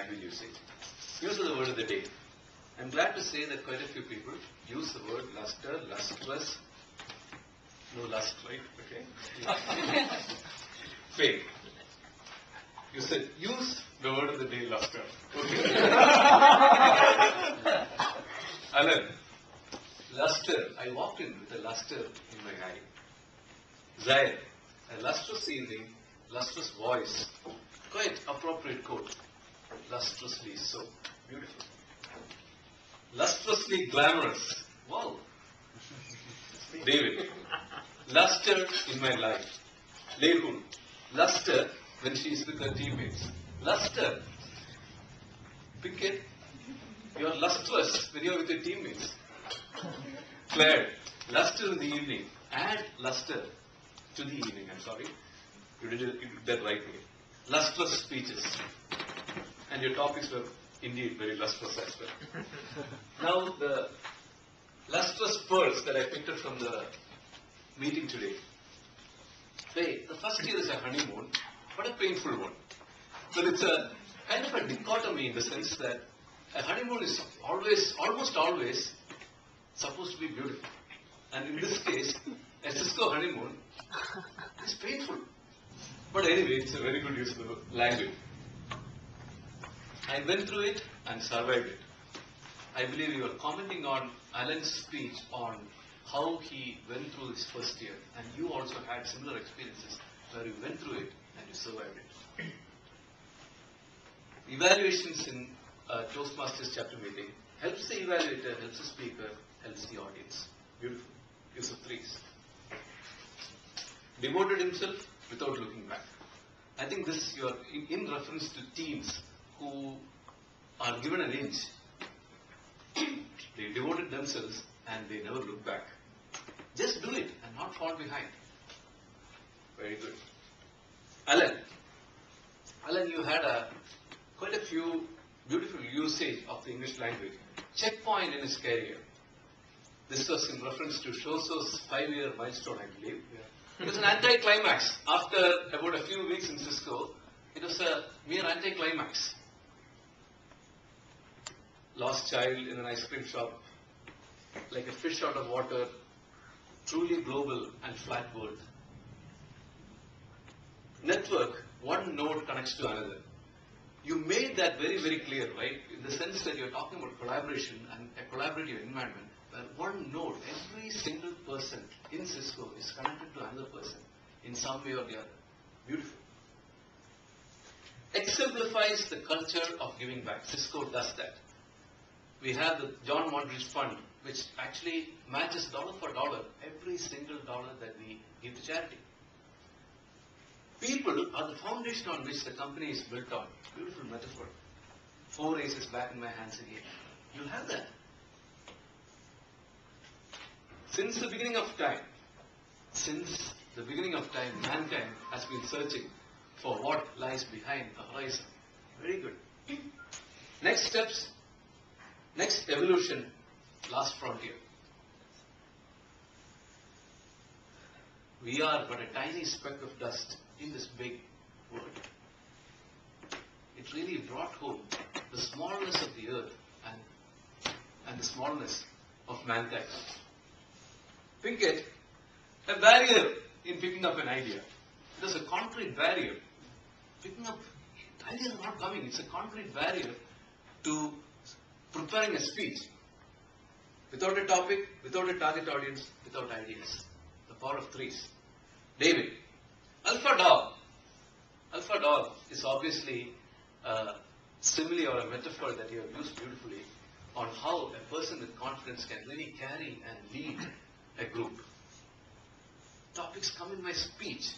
language usage. Use of the word of the day. I'm glad to say that quite a few people use the word luster, lustrous. No lust, right? Okay. Fake. You said use the word of the day, luster. Okay. Alan, luster. I walked in with a luster in my eye. Zaid, a lustrous evening, lustrous voice. Quite appropriate quote. Lustrously so. Beautiful. Lustrously glamorous. Wow. David. Luster in my life. Lehun. Luster when she is with her teammates. Luster. Pickett. You are lustrous when you are with your teammates. Claire. Luster in the evening. Add luster to the evening. I'm sorry. You did that right way. Lustrous speeches. And your topics were indeed very lustrous as well. Now the lustrous pearls that I picked up from the meeting today. The first year is a honeymoon, but a painful one. But it's a kind of a dichotomy in the sense that a honeymoon is almost always supposed to be beautiful. And in this case, a Cisco honeymoon is painful. But anyway, it's a very good use of the language. I went through it and survived it. I believe you were commenting on Alan's speech on how he went through his first year, and you also had similar experiences where you went through it and you survived it. Evaluations in Toastmasters chapter meeting helps the evaluator, helps the speaker, helps the audience. Beautiful. Use of threes. Devoted himself without looking back. I think this you are in reference to teams who are given an inch. They devoted themselves and they never look back. Just do it and not fall behind. Very good. Alan, you had quite a few beautiful usage of the English language. Checkpoint in his career. This was in reference to Shoso's 5-year milestone, I believe. Yeah. It was an anticlimax. After about a few weeks in Cisco, it was a mere anticlimax. Lost child in an ice cream shop, like a fish out of water, truly global and flat world. Network, one node connects to another. You made that very, very clear, right? In the sense that you're talking about collaboration and a collaborative environment where one node, every single person in Cisco is connected to another person in some way or the other. Beautiful. Exemplifies the culture of giving back. Cisco does that. We have the John Modridge Fund, which actually matches dollar for dollar every single dollar that we give to charity. People are the foundation on which the company is built on. Beautiful metaphor. 4 aces back in my hands again. You'll have that. Since the beginning of time, mankind has been searching for what lies behind the horizon. Very good. Next steps, next evolution, last frontier. We are but a tiny speck of dust in this big world. It really brought home the smallness of the earth and the smallness of mankind. Pinkett, a barrier in picking up an idea. It is a concrete barrier. Picking up, ideas are not coming. It's a concrete barrier to preparing a speech. Without a topic, without a target audience, without ideas. The power of threes. David, alpha dog. Alpha dog is obviously a simile or a metaphor that you have used beautifully on how a person with confidence can really carry and lead a group. Topics come in my speech.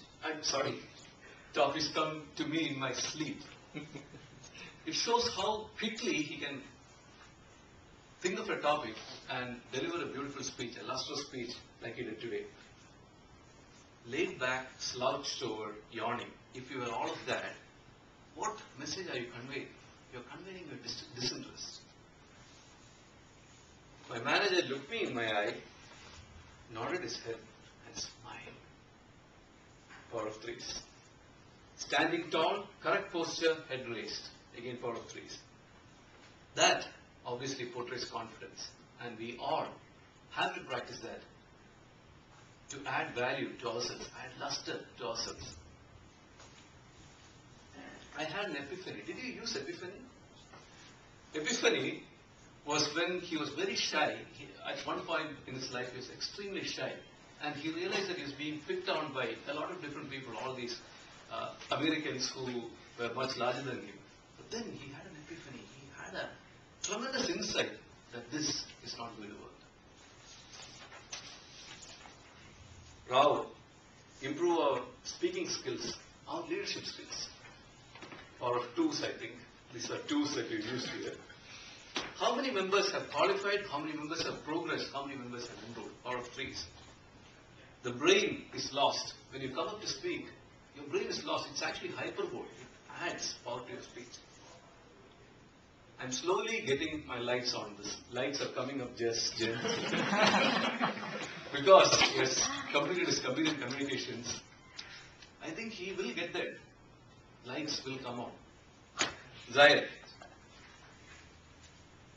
Topics come to me in my sleep. It shows how quickly he can think of a topic and deliver a beautiful speech, a lustrous speech like he did today. Laid back, slouched over, yawning. If you were all of that, what message are you conveying? You're conveying your disinterest. My manager looked me in my eye, nodded his head, and smiled. Power of threes. Standing tall, correct posture, head raised. again power of 3s. That obviously portrays confidence, and we all have to practice that to add value to ourselves, add luster to ourselves. I had an epiphany. Did you use epiphany? Epiphany was when he was very shy. At one point in his life, he was extremely shy. And he realized that he was being picked on by a lot of different people, all these Americans who were much larger than him. But then he had an epiphany. He had a tremendous insight that this is not going to work. Rao, improve our speaking skills, our leadership skills. Power of 2s, I think. These are 2s that we used here. How many members have qualified? How many members have progressed? How many members have improved? Power of 3s. The brain is lost. When you come up to speak, your brain is lost. It's actually hyperbole. It adds power to your speech. I'm slowly getting my lights on. The lights are coming up just gently. Because he has completed his communications. I think he will get there. Lights will come on. Zaire.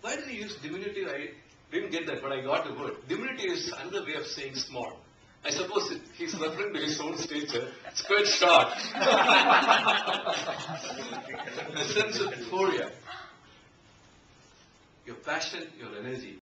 Why did he use diminutive? I didn't get that, but I got the word. Diminutive is another way of saying small. I suppose he's referring to his own stature. It's quite short. The sense of euphoria. Your passion, your energy.